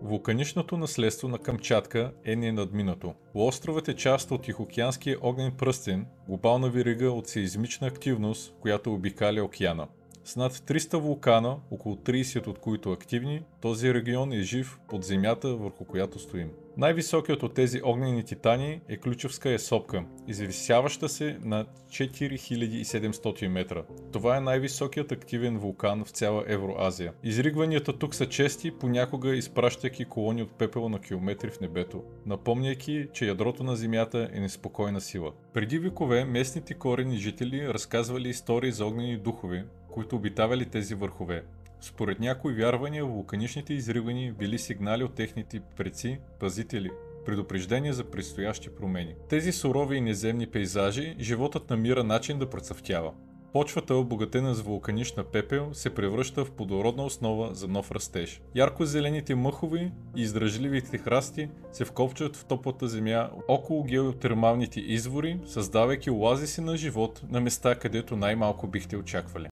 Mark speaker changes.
Speaker 1: Вулканичното наследство на Камчатка е ненадминато. Полуостровът е част от Тихоокеанския огнен пръстен, глобална верига от сеизмична активност, която обикаля океана. С над 300 вулкана, около 30 от които активни, този регион е жив под земята, върху която стоим. Най-високият от тези огнени титани е Ключевская сопка, извисяваща се на 4700 метра. Това е най-високият активен вулкан в цяла Евроазия. Изригванията тук са чести, понякога изпращайки колони от пепел на километри в небето, напомняйки, че ядрото на Земята е неспокойна сила. Преди векове местните коренни жители разказвали истории за огнени духове, които обитавали тези върхове. Според някои вярвания, вулканичните изригвания били сигнали от техните предци, пазители, предупреждения за предстоящи промени. Тези сурови и неземни пейзажи, животът намира начин да процъфтява. Почвата, обогатена с вулканична пепел, се превръща в плодородна основа за нов растеж. Ярко-зелените мъхови и издръжливите храсти се вкопчват в топлата земя около геотермалните извори, създавайки оазиси на живот на места, където най-малко бихте очаквали.